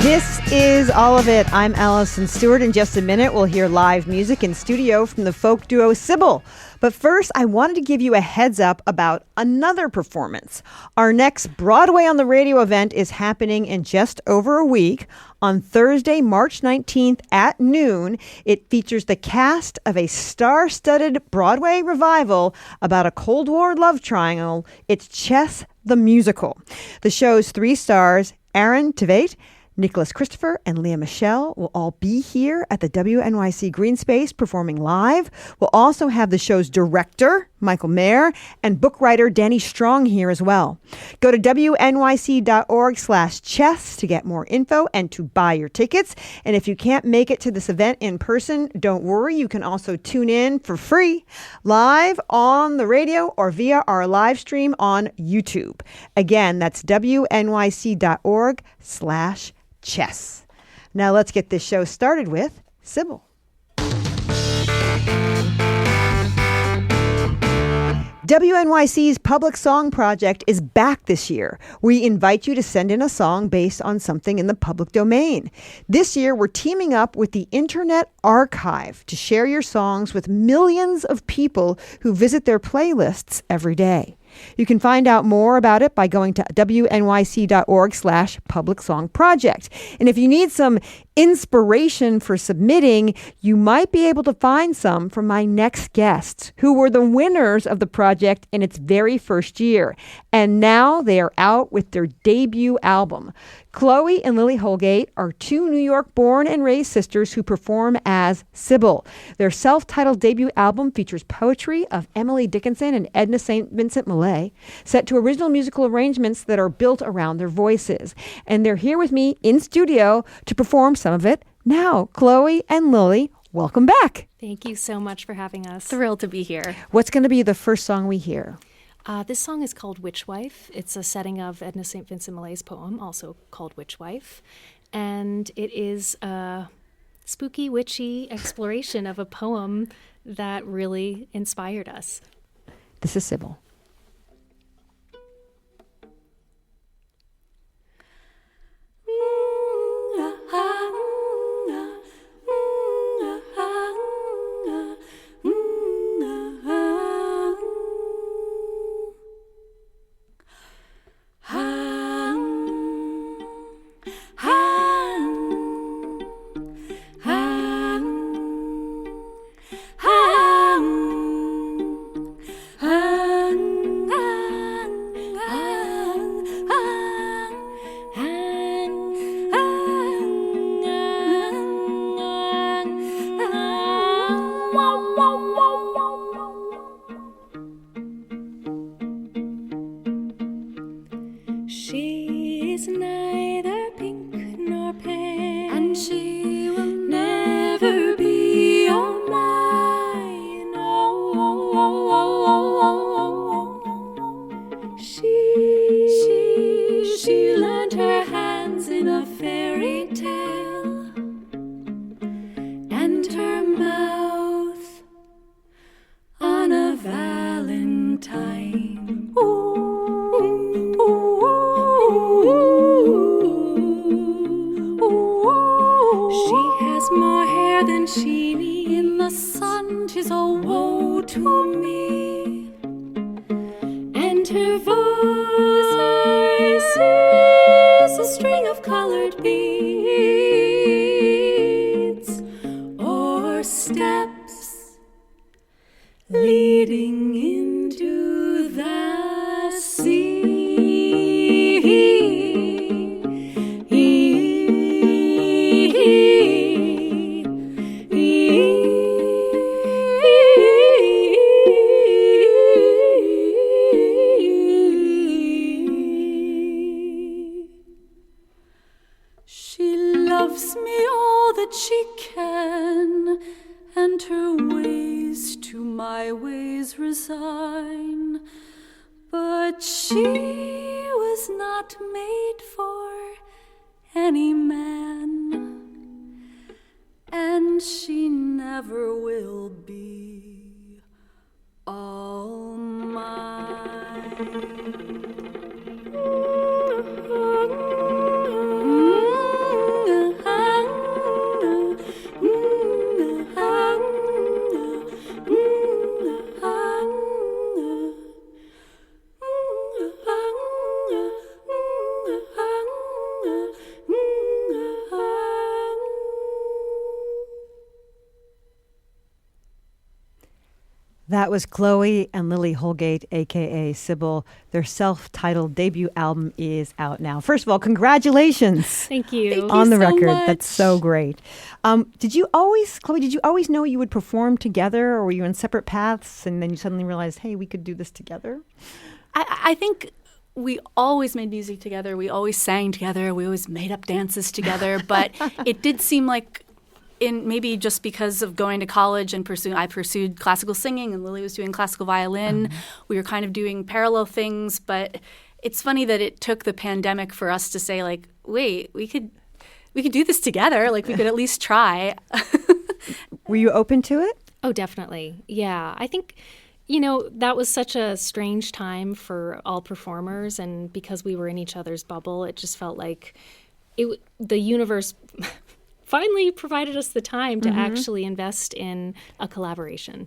This is All of It. I'm Allison Stewart. In just a minute, we'll hear live music in studio from the folk duo Sibyl. But first, I wanted to give you a heads up about another performance. Our next Broadway on the Radio event is happening in just over a week. On Thursday, March 19th at noon, it features the cast of a star-studded Broadway revival about a Cold War love triangle. It's Chess the Musical. The show's 3 stars, Aaron Tveit, Nicholas Christopher, and Leah Michelle will all be here at the WNYC Green Space performing live. We'll also have the show's director, Michael Mayer, and book writer Danny Strong here as well. Go to wnyc.org/chess to get more info and to buy your tickets. And if you can't make it to this event in person, don't worry. You can also tune in for free live on the radio or via our live stream on YouTube. Again, that's wnyc.org/chess. Now let's get this show started with Sibyl. WNYC's Public Song Project is back this year. We invite you to send in a song based on something in the public domain. This year, we're teaming up with the Internet Archive to share your songs with millions of people who visit their playlists every day. You can find out more about it by going to wnyc.org/public song project. And if you need some inspiration for submitting, you might be able to find some from my next guests, who were the winners of the project in its very first year. And now they are out with their debut album. Chloe and Lily Holgate are 2 New York born and raised sisters who perform as Sibyl. Their self-titled debut album features poetry of Emily Dickinson and Edna St. Vincent Millay, set to original musical arrangements that are built around their voices. And they're here with me in studio to perform some of it. Now, Chloe and Lily, welcome back. Thank you so much for having us. Thrilled to be here. What's going to be the first song we hear? This song is called Witch Wife. It's a setting of Edna St. Vincent Millay's poem, also called Witch Wife. And it is a spooky, witchy exploration of a poem that really inspired us. This is Sibyl. That was Chloe and Lily Holgate, a.k.a. Sibyl. Their self-titled debut album is out now. First of all, congratulations. Thank you. On the so record. much. That's so great. Chloe, did you always know you would perform together, or were you in separate paths and then you suddenly realized, hey, we could do this together? I think we always made music together. We always sang together. We always made up dances together. But it did seem like, maybe just because of going to college and I pursued classical singing and Lily was doing classical violin. We were kind of doing parallel things, but it's funny that it took the pandemic for us to say, like, wait, we could do this together. Like, we could at least try. Were you open to it? Oh, definitely. Yeah. I think, that was such a strange time for all performers, and because we were in each other's bubble, it just felt like the universe finally provided us the time to actually invest in a collaboration.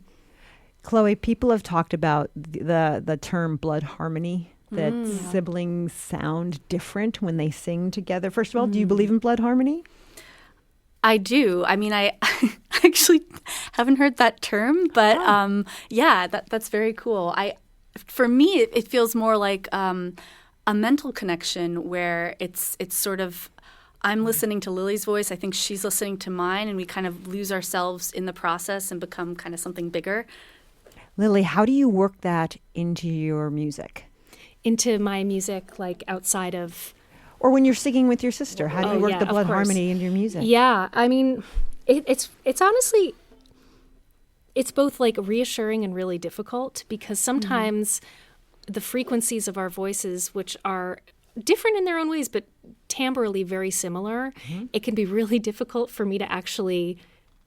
Chloe, people have talked about the term blood harmony, that siblings sound different when they sing together. First of all, do you believe in blood harmony? I do. I mean, I actually haven't heard that term, but yeah, that's very cool. For me, it feels more like a mental connection where it's sort of, I'm listening to Lily's voice. I think she's listening to mine, and we kind of lose ourselves in the process and become kind of something bigger. Lily, how do you work that into your music? Into my music, like outside of... Or when you're singing with your sister, how do you work the blood harmony into your music? Yeah, I mean, it's honestly, it's both like reassuring and really difficult, because sometimes the frequencies of our voices, which are different in their own ways, but timbrally very similar, it can be really difficult for me to actually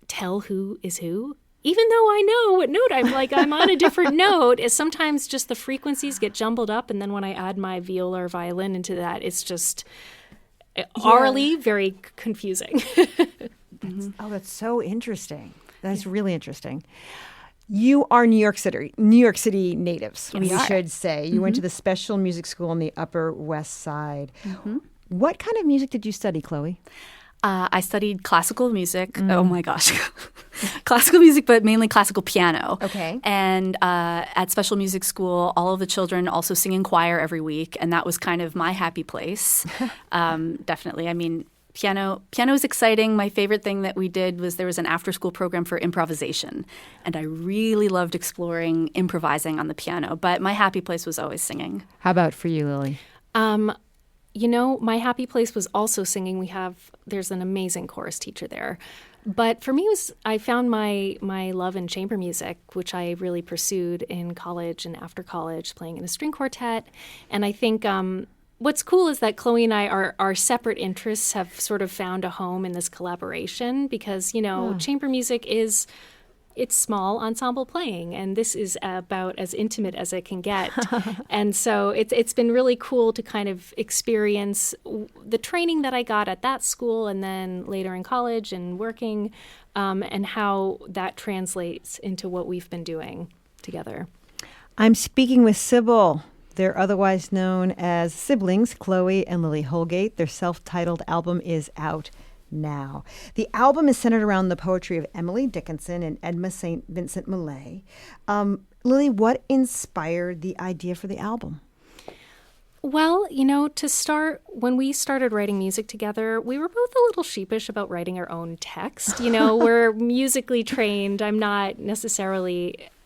tell who is who. Even though I know what note I'm on a different note, is sometimes just the frequencies get jumbled up, and then when I add my viola or violin into that, it's just aurally very confusing. That's so interesting. That's really interesting. You are New York City natives, we should say. You went to the Special Music School on the Upper West Side. What kind of music did you study, Chloe? I studied classical music. Oh my gosh. Classical music, but mainly classical piano. Okay. And at Special Music School, all of the children also sing in choir every week, and that was kind of my happy place. Definitely. I mean, piano is exciting. My favorite thing that we did was there was an after-school program for improvisation, and I really loved exploring improvising on the piano. But my happy place was always singing. How about for you, Lily? My happy place was also singing. There's an amazing chorus teacher there. But for me, I found my love in chamber music, which I really pursued in college and after college, playing in a string quartet. And I think what's cool is that Chloe and I, our separate interests have sort of found a home in this collaboration, because, chamber music it's small ensemble playing, and this is about as intimate as it can get. And so it's been really cool to kind of experience the training that I got at that school and then later in college and working, and how that translates into what we've been doing together. I'm speaking with Sibyl. They're otherwise known as siblings, Chloe and Lily Holgate. Their self-titled album is out now. The album is centered around the poetry of Emily Dickinson and Edna St. Vincent Millay. Lily, what inspired the idea for the album? Well, to start, when we started writing music together, we were both a little sheepish about writing our own text. We're musically trained.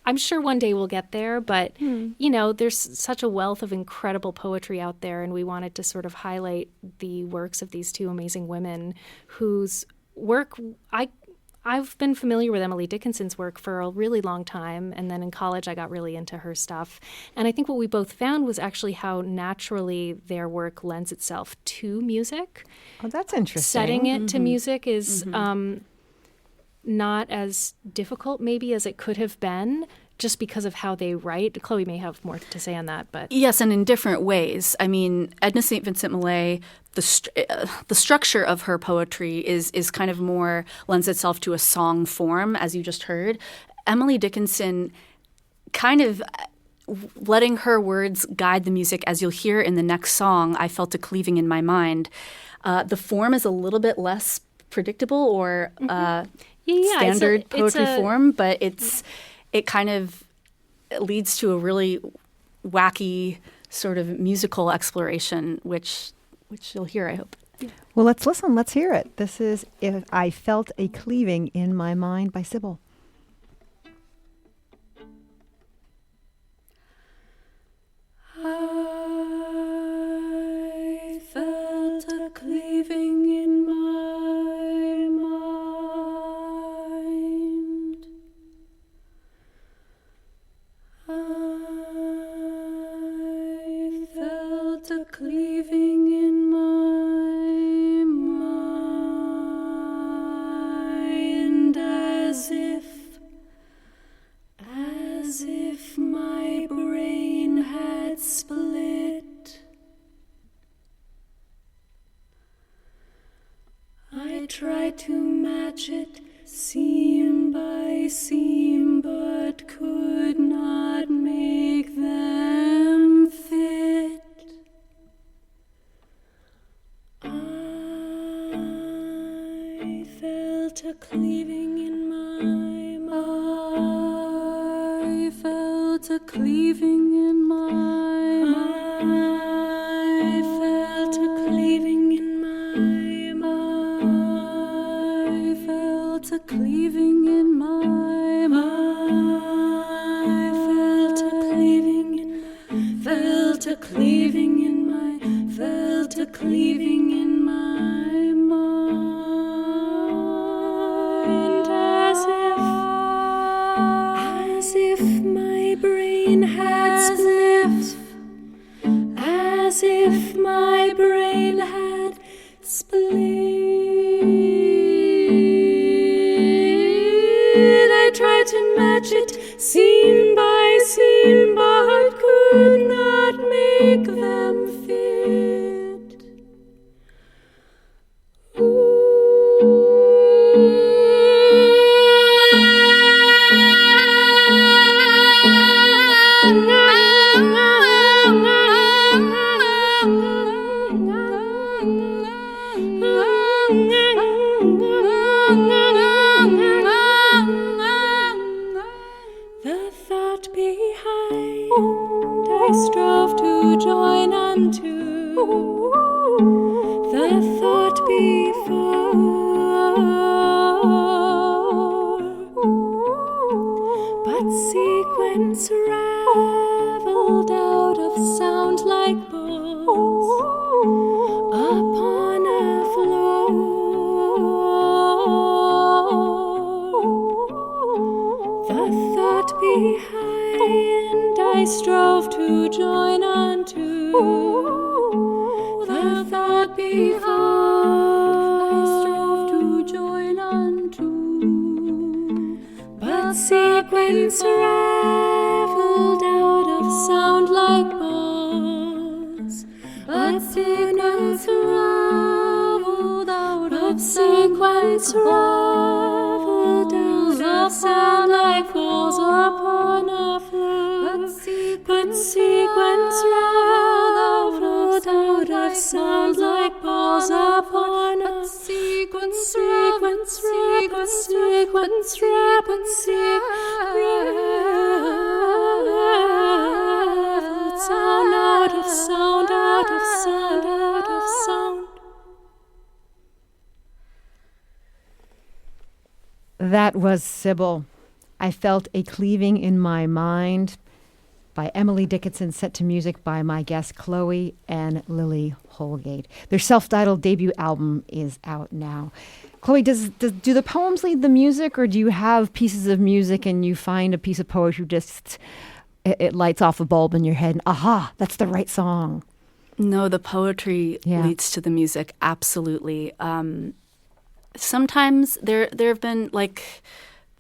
I'm sure one day we'll get there, but, there's such a wealth of incredible poetry out there, and we wanted to sort of highlight the works of these two amazing women whose work I've been familiar with Emily Dickinson's work for a really long time, and then in college I got really into her stuff. And I think what we both found was actually how naturally their work lends itself to music. Oh, that's interesting. Setting it to music is not as difficult maybe as it could have been, just because of how they write. Chloe may have more to say on that, but yes, and in different ways. I mean, Edna St. Vincent Millay, the structure of her poetry is kind of more lends itself to a song form, as you just heard. Emily Dickinson, kind of letting her words guide the music, as you'll hear in the next song, I Felt a Cleaving in My Mind. The form is a little bit less predictable or standard poetry form, but it kind of leads to a really wacky sort of musical exploration, which you'll hear, I hope. Well, let's listen. Let's hear it. This is If I Felt a Cleaving in My Mind by Sibyl. I felt a cleaving in my mind. I felt a cleaving in my mind, as if my brain had split. I tried to match it seam by seam, but could not make them fit. I felt a cleaving in my mind. I felt a cleaving in my mind. I felt a cleaving in my mind. I felt a cleaving in my mind. I felt a cleaving in my, felt a cleaving in my, felt a cleaving in my mind, as if my brain had split, as if my brain had split. I tried to match it seam by seam, but could not make them fit. The thought behind I strove to join unto, the thought before, but sequence raveled out of sound like balls upon a floor. The thought behind I strove to join unto, the thought before I strove to join unto, but sequence raveled out of sound like balls, but sequence raveled out of sequence raveled out of sound like balls upon a floor, but sequence raveled out of sound like balls upon a sequence raveled sound out of sound out of sound out of sound. That was Sibyl. I Felt a Cleaving in My Mind by Emily Dickinson, set to music by my guests Chloe and Lily Holgate. Their self-titled debut album is out now. Chloe, do the poems lead the music, or do you have pieces of music and you find a piece of poetry just it lights off a bulb in your head and aha, that's the right song? No, the poetry leads to the music, absolutely. Sometimes there have been, like,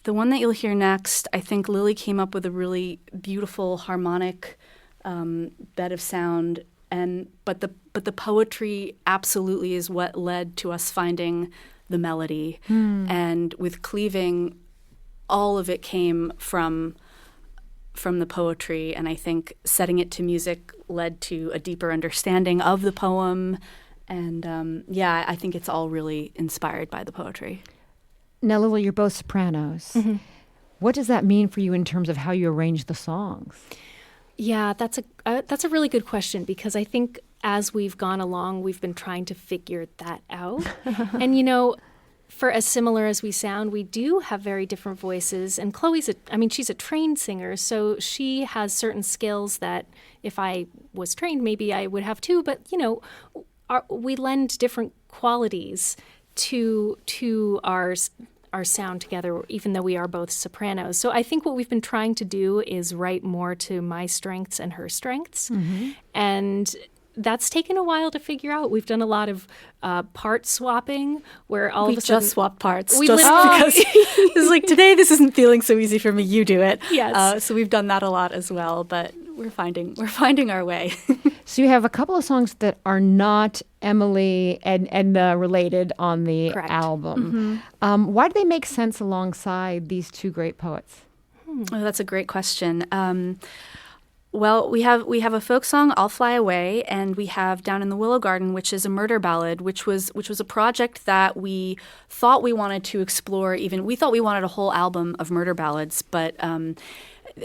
the one that you'll hear next, I think Lily came up with a really beautiful harmonic bed of sound, but the poetry absolutely is what led to us finding the melody. And with Cleaving, all of it came from the poetry, and I think setting it to music led to a deeper understanding of the poem. And I think it's all really inspired by the poetry. Now, Lily, you're both sopranos. Mm-hmm. What does that mean for you in terms of how you arrange the songs? Yeah, that's a really good question, because I think as we've gone along, we've been trying to figure that out. And, for as similar as we sound, we do have very different voices. And Chloe's she's a trained singer, so she has certain skills that if I was trained, maybe I would have too. But, we lend different qualities to our sound together, even though we are both sopranos. So I think what we've been trying to do is write more to my strengths and her strengths. Mm-hmm. And that's taken a while to figure out. We've done a lot of part swapping where all of a sudden... just swapped parts. Because it's like, today this isn't feeling so easy for me, you do it. Yes. So we've done that a lot as well, but we're finding our way. So you have a couple of songs that are not Emily and Edna related on the Correct. album. Mm-hmm. Why do they make sense alongside these two great poets? Oh, that's a great question. Well, we have a folk song, "I'll Fly Away," and we have "Down in the Willow Garden," which is a murder ballad, which was a project that we thought we wanted to explore. We thought we wanted a whole album of murder ballads, but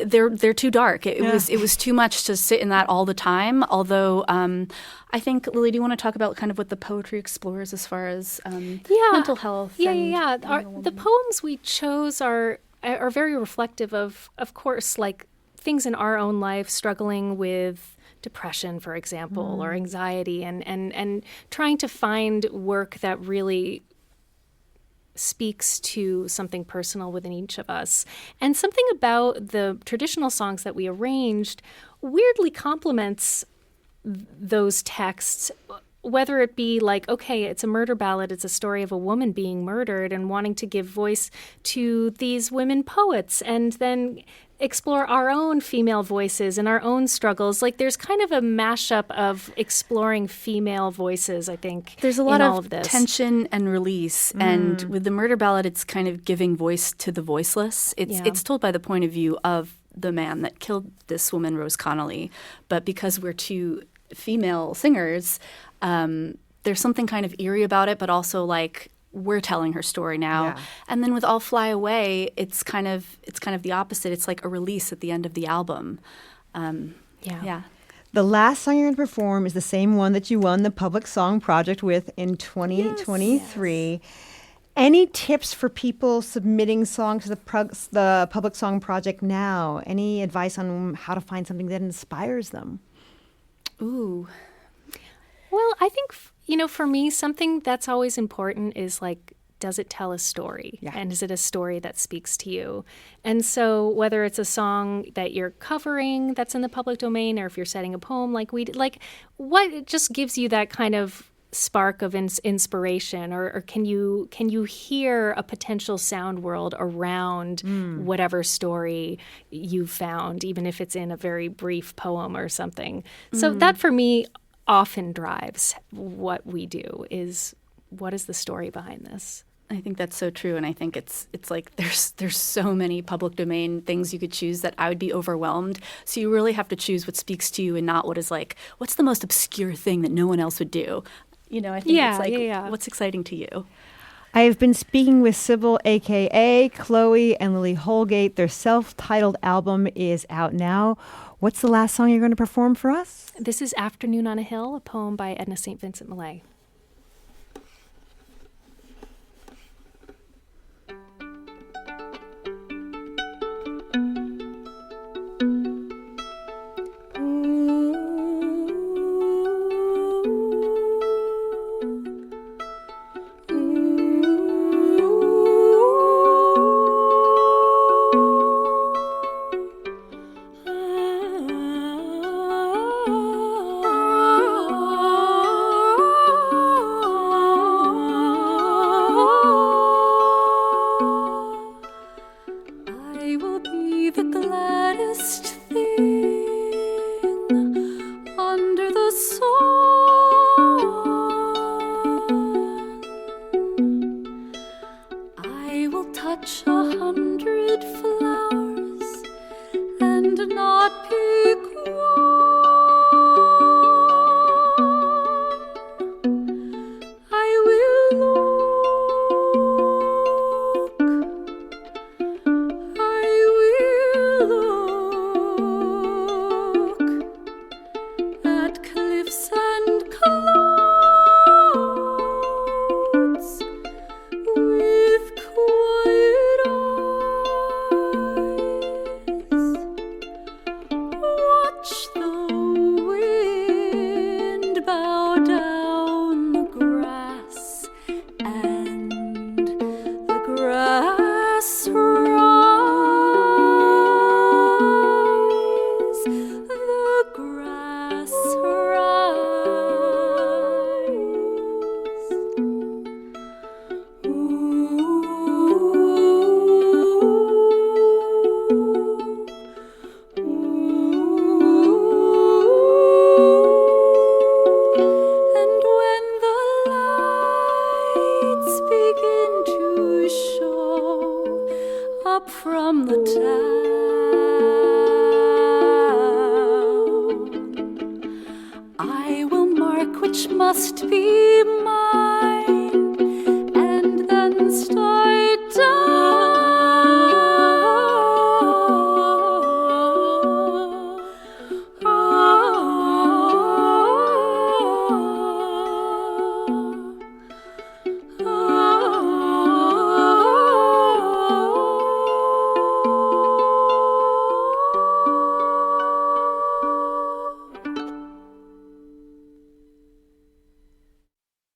they're too dark. It was too much to sit in that all the time. Although I think, Lily, do you want to talk about kind of what the poetry explores as far as mental health? Yeah. The poems we chose are very reflective of course, like things in our own life, struggling with depression, for example, or anxiety, and trying to find work that really speaks to something personal within each of us. And something about the traditional songs that we arranged weirdly complements those texts, whether it be like, okay, it's a murder ballad, it's a story of a woman being murdered and wanting to give voice to these women poets, and then explore our own female voices and our own struggles. Like, there's kind of a mashup of exploring female voices, I think. There's a lot of this. Tension and release. And with the murder ballad, it's kind of giving voice to the voiceless. It's told by the point of view of the man that killed this woman, Rose Connolly. But because we're two female singers, there's something kind of eerie about it, but also like, we're telling her story now. Yeah. And then with "I'll Fly Away," it's kind of the opposite. It's like a release at the end of the album. Yeah. The last song you're going to perform is the same one that you won the Public Song Project with in 2023. Yes. Any tips for people submitting songs to the Public Song Project now? Any advice on how to find something that inspires them? Ooh. Well, I think, for me, something that's always important is like, does it tell a story? Yeah. And is it a story that speaks to you? And so whether it's a song that you're covering that's in the public domain, or if you're setting a poem like we did, like, what just gives you that kind of spark of inspiration, or can you hear a potential sound world around whatever story you found, even if it's in a very brief poem or something? So that for me often drives what we do, is what is the story behind this? I think that's so true, and I think it's like there's so many public domain things you could choose that I would be overwhelmed. So you really have to choose what speaks to you and not what is like, what's the most obscure thing that no one else would do? I think it's like, what's exciting to you? I have been speaking with Sibyl, a.k.a. Chloe, and Lily Holgate. Their self-titled album is out now. What's the last song you're going to perform for us? This is "Afternoon on a Hill," a poem by Edna St. Vincent Millay. I which must be